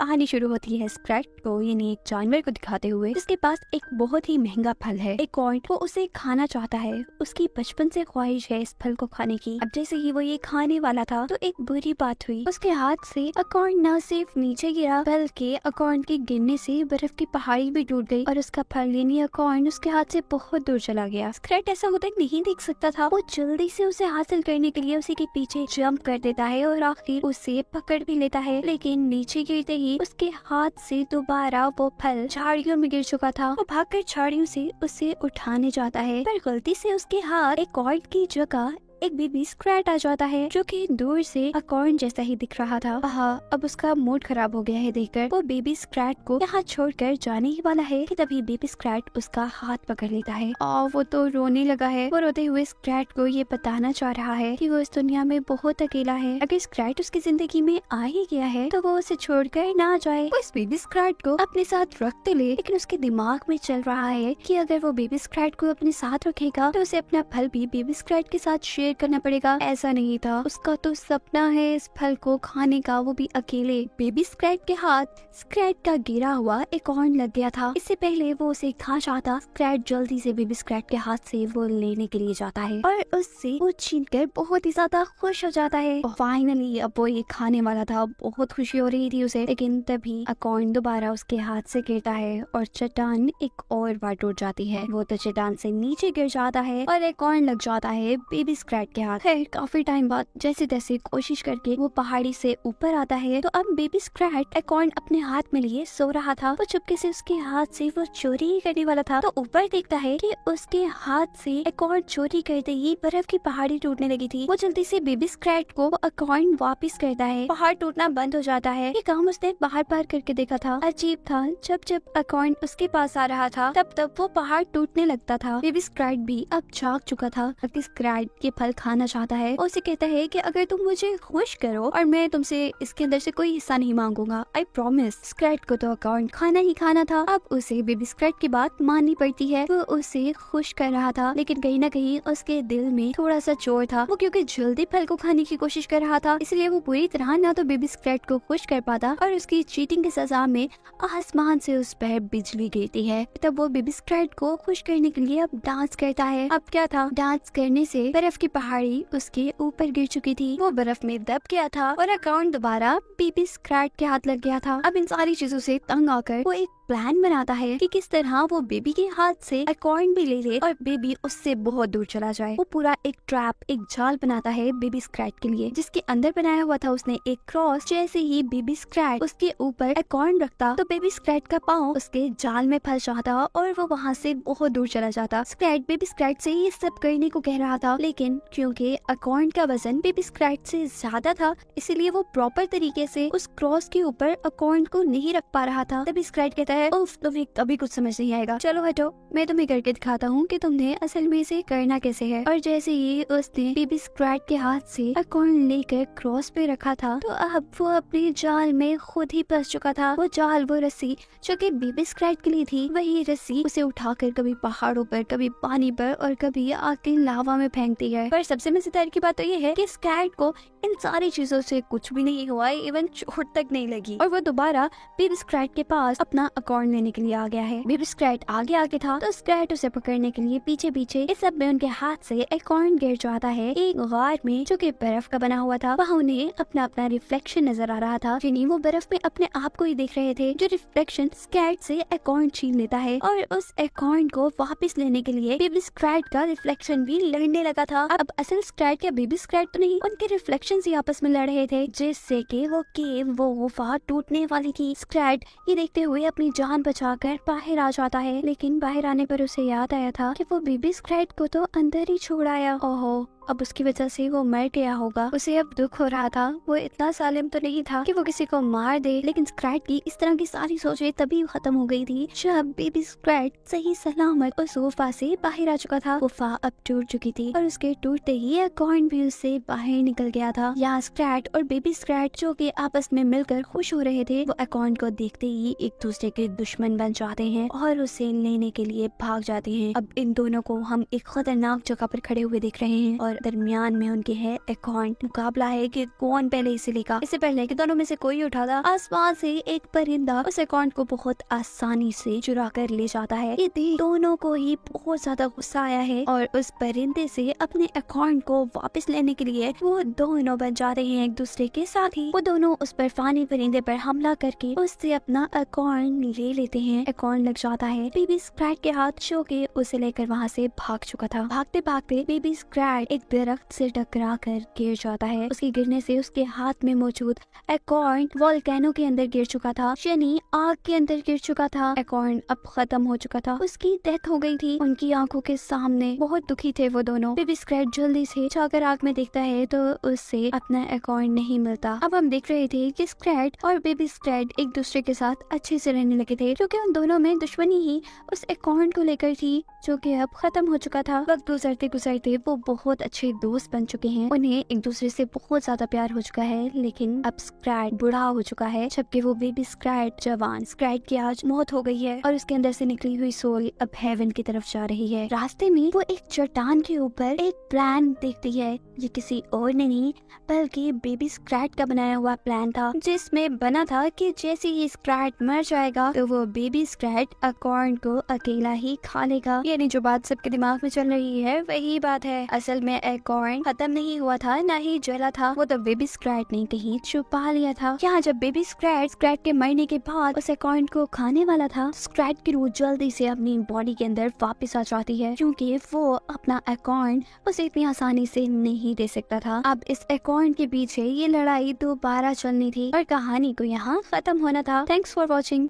कहानी शुरू होती है स्क्रैच को यानी एक जानवर को दिखाते हुए जिसके पास एक बहुत ही महंगा फल है एकॉर्न। वो उसे खाना चाहता है। उसकी बचपन से ख्वाहिश है इस फल को खाने की। अब जैसे ही वो ये खाने वाला था तो एक बुरी बात हुई। उसके हाथ से एकॉर्न न सिर्फ नीचे गिरा बल्कि एकॉर्न के गिरने से बर्फ की पहाड़ी भी टूट गई और उसका फल यानी एकॉर्न उसके हाथ से बहुत दूर चला गया। स्क्रैच ऐसा होता नहीं देख सकता था। वो जल्दी से उसे हासिल करने के लिए उसी के पीछे जंप कर देता है और आखिर उसे पकड़ भी लेता है, लेकिन नीचे गिरते ही उसके हाथ से दोबारा वो फल झाड़ियों में गिर चुका था। वो भागकर झाड़ियों से उसे उठाने जाता है पर गलती से उसके हाथ एकॉर्न की जगह एक बेबी स्क्रैच आ जाता है जो कि दूर से एकॉर्न जैसा ही दिख रहा था। अब उसका मूड खराब हो गया है देखकर। वो बेबी स्क्रैच को यहाँ छोड़कर जाने ही वाला है कि तभी बेबी स्क्रैच उसका हाथ पकड़ लेता है और वो तो रोने लगा है। वो रोते हुए स्क्रैच को ये बताना चाह रहा है कि वो इस दुनिया में बहुत अकेला है। अगर स्क्रैच उसकी जिंदगी में आ ही गया है तो वो उसे छोड़कर ना जाए। वो इस बेबी स्क्रैच को अपने साथ रखते ले, लेकिन उसके दिमाग में चल रहा है कि अगर वो बेबी स्क्रैच को अपने साथ रखेगा तो उसे अपना फल भी बेबी स्क्रैच के साथ शेयर करना पड़ेगा। ऐसा नहीं था। उसका तो सपना है इस फल को खाने का, वो भी अकेले। बेबी स्क्रैच के हाथ स्क्रैच का गिरा हुआ एकॉर्न लग गया था। इससे पहले वो उसे खा चाहता। स्क्रैच जल्दी से बेबी स्क्रैच के हाथ से वो लेने के लिए जाता है और उससे वो छीनकर बहुत ही ज्यादा खुश हो जाता है। फाइनली अब वो ये खाने वाला था। बहुत खुशी हो रही थी उसे, लेकिन तभी एकॉर्न दोबारा उसके हाथ से गिरता है और चट्टान एक और बार टूट जाती है। वो तो चट्टान से नीचे गिर जाता है और एकॉर्न लग जाता है बेबी स्क्रैच के हाथ। है काफी टाइम बाद जैसे तैसे कोशिश करके वो पहाड़ी से ऊपर आता है तो अब बेबी स्क्रैच एकॉर्न अपने हाथ में लिए सो रहा था। वो चुपके से उसके हाथ से वो चोरी ही करने वाला था तो ऊपर देखता है कि उसके हाथ से एकॉर्न चोरी करते ही बर्फ की पहाड़ी टूटने लगी थी। वो जल्दी से बेबी स्क्रैच को एकॉर्न वापस करता है। पहाड़ टूटना बंद हो जाता है। ये काम उसने बाहर बार करके देखा था। अजीब था, जब जब एकॉर्न उसके पास आ रहा था तब तब वो पहाड़ टूटने लगता था। बेबी स्क्रैच भी अब जाग चुका था। अब स्क्रैच के फल खाना चाहता है। उसे कहता है कि अगर तुम मुझे खुश करो और मैं तुमसे इसके अंदर से कोई हिस्सा नहीं मांगूंगा, आई प्रॉमिस। स्क्रैच को तो एकॉर्न खाना ही खाना था। अब उसे बेबी स्क्रैच की बात माननी पड़ती है। वो उसे खुश कर रहा था, लेकिन कहीं ना कहीं उसके दिल में थोड़ा सा चोर था। वो क्योंकि जल्दी फल को खाने की कोशिश कर रहा था, इसलिए वो पूरी तरह ना तो बेबी स्क्रैच को खुश कर पाता और उसकी चीटिंग की सजा में आसमान से उस पर बिजली गिरती है। तब वो बेबी स्क्रैच को खुश करने के लिए अब डांस करता है। अब क्या था, डांस करने से बर्फ की पहाड़ी उसके ऊपर गिर चुकी थी। वो बर्फ में दब गया था और अकाउंट दोबारा बेबी स्क्रैच के हाथ लग गया था। अब इन सारी चीजों से तंग आकर वो एक प्लान बनाता है कि किस तरह वो बेबी के हाथ से एकॉर्न भी ले ले और बेबी उससे बहुत दूर चला जाए। वो पूरा एक ट्रैप, एक जाल बनाता है बेबी स्क्रैच के लिए, जिसके अंदर बनाया हुआ था उसने एक क्रॉस। जैसे ही बेबी स्क्रैच उसके ऊपर एकॉर्न रखता तो बेबी स्क्रैच का पाँव उसके जाल में फंस जाता और वो वहाँ से बहुत दूर चला जाता। स्क्रैच बेबी स्क्रैच से ये सब करने को कह रहा था, लेकिन क्योंकि एकॉर्न का वजन बेबी स्क्रैच से ज्यादा था इसलिए वो प्रॉपर तरीके से उस क्रॉस के ऊपर एकॉर्न को नहीं रख पा रहा था। तभी स्क्रैच कहता है, उफ, तुम्हें कभी कुछ समझ नहीं आएगा, चलो हटो, मैं तुम्हें करके दिखाता हूँ कि तुमने असल में इसे करना कैसे है। और जैसे ही उसने बेबी स्क्रैच के हाथ से एकॉर्न लेकर क्रॉस पे रखा था तो अब वो अपने जाल में खुद ही फंस चुका था। वो जाल, वो रस्सी जो कि बेबी स्क्रैच के लिए थी, वही रस्सी उसे उठाकर कभी पहाड़ों पर, कभी पानी पर और कभी आके लावा में फेंकती है। पर सबसे मजेदार की बात तो ये है कि स्क्रैच को इन सारी चीजों से कुछ भी नहीं हुआ, इवन चोट तक नहीं लगी और वो दोबारा बेबी स्क्रैच के पास अपना एकॉर्न लेने के लिए आ गया है। बेबी स्क्रैच आगे था तो स्क्रैच उसे पकड़ने के लिए पीछे पीछे। इस सब में उनके हाथ से एकॉर्न गिर जाता है एक गार में जो कि बर्फ का बना हुआ था। वहाँ उन्हें अपना अपना रिफ्लेक्शन नजर आ रहा था। जिन्हें वो बर्फ में अपने आप को ही देख रहे थे। जो रिफ्लेक्शन स्क्रैच से एकॉर्न छीन लेता है और उस एकॉर्न को वापस लेने के लिए बेबी स्क्रैच का रिफ्लेक्शन भी लड़ने लगा था। अब असल स्क्रैच या बेबी स्क्रैच तो नहीं, उनके रिफ्लेक्शन ही आपस में लड़ रहे थे, जिससे कि वो केव, वो गुफा टूटने वाली थी। स्क्रैच ये देखते हुए अपनी जान बचाकर बाहर आ जाता है, लेकिन बाहर आने पर उसे याद आया था कि वो बेबी स्क्रैच को तो अंदर ही छोड़ आया। ओहो, अब उसकी वजह से वो मर गया होगा। उसे अब दुख हो रहा था। वो इतना सालिम तो नहीं था कि वो किसी को मार दे, लेकिन स्क्रैच की इस तरह की सारी सोचें तभी खत्म हो गई थी जब बेबी स्क्रैच सही सलामत उस गुफा से बाहर आ चुका था। गुफा अब टूट चुकी थी और उसके टूटते ही एकॉर्न भी उससे बाहर निकल गया था। यहाँ स्क्रैच और बेबी स्क्रैच जो कि आपस में मिलकर खुश हो रहे थे, वो एकॉर्न को देखते ही एक दूसरे के दुश्मन बन जाते हैं और उसे लेने के लिए भाग जाते हैं। अब इन दोनों को हम एक खतरनाक जगह पर खड़े हुए देख रहे हैं और और दरमियान में उनके है अकाउंट। मुकाबला है कि कौन पहले इसे लेगा। इससे पहले कि दोनों में से कोई उठाता, आसमान से एक परिंदा उस अकाउंट को बहुत आसानी से चुरा कर ले जाता है। ये देख दोनों को ही बहुत ज्यादा गुस्सा आया है और उस परिंदे से अपने अकाउंट को वापस लेने के लिए वो दोनों बन जाते हैं एक दूसरे के साथ ही। वो दोनों उस बर्फानी परिंदे पर हमला करके उससे अपना अकाउंट ले लेते हैं। अकाउंट लग जाता है बेबी स्क्रैट के हाथ, जो के उसे लेकर वहाँ से भाग चुका था। भागते भागते बेबी स्क्रैट एक दरख्त से टकरा कर गिर जाता है। उसके गिरने से उसके हाथ में मौजूद अकाउंट वोल्केनो के अंदर गिर चुका था, यानी आग के अंदर गिर चुका था। अकाउंट अब खत्म हो चुका था, उसकी डेथ हो गई थी उनकी आंखों के सामने। बहुत दुखी थे वो दोनों। बेबी स्क्रैट जल्दी से जाकर आग में देखता है तो उससे अपना अकाउंट नहीं मिलता। अब हम देख रहे थे कि स्क्रैट और बेबी स्क्रैट एक दूसरे के साथ अच्छे से रहने लगे थे, क्योंकि उन दोनों में दुश्मनी ही उस अकाउंट को लेकर थी, जो कि अब खत्म हो चुका था। वक्त गुजरते गुजरते वो बहुत अच्छे दोस्त बन चुके हैं। उन्हें एक दूसरे से बहुत ज्यादा प्यार हो चुका है। लेकिन अब स्क्रैट बूढ़ा हो चुका है, जबकि वो बेबी स्क्रैट जवान। स्क्रैट की आज मौत हो गई है और उसके अंदर से निकली हुई सोल अब हेवन की तरफ जा रही है। रास्ते में वो एक चट्टान के ऊपर एक प्लान देखती है। ये किसी और नहीं बल्कि बेबी स्क्रैट का बनाया हुआ प्लान था, जिसमें बना था कि जैसे ही स्क्रैट मर जाएगा तो वो बेबी स्क्रैट अकाउंट को अकेला ही खा लेगा। यानी जो बात सबके दिमाग में चल रही है वही बात है। असल में अकाउंट खत्म नहीं हुआ था, ना ही जला था, वो तो बेबी स्क्रैट ने कहीं छुपा लिया था। यहाँ जब बेबी स्क्रैट के मरने के बाद उस अकाउंट को खाने वाला था, स्क्रैट की रूह जल्दी से अपनी बॉडी के अंदर वापस आ जाती है, क्योंकि वो अपना अकाउंट उसे इतनी आसानी से नहीं दे सकता था। अब इस अकाउंट के पीछे ये लड़ाई दोबारा चलनी थी और कहानी को यहाँ खत्म होना था। Thanks for watching.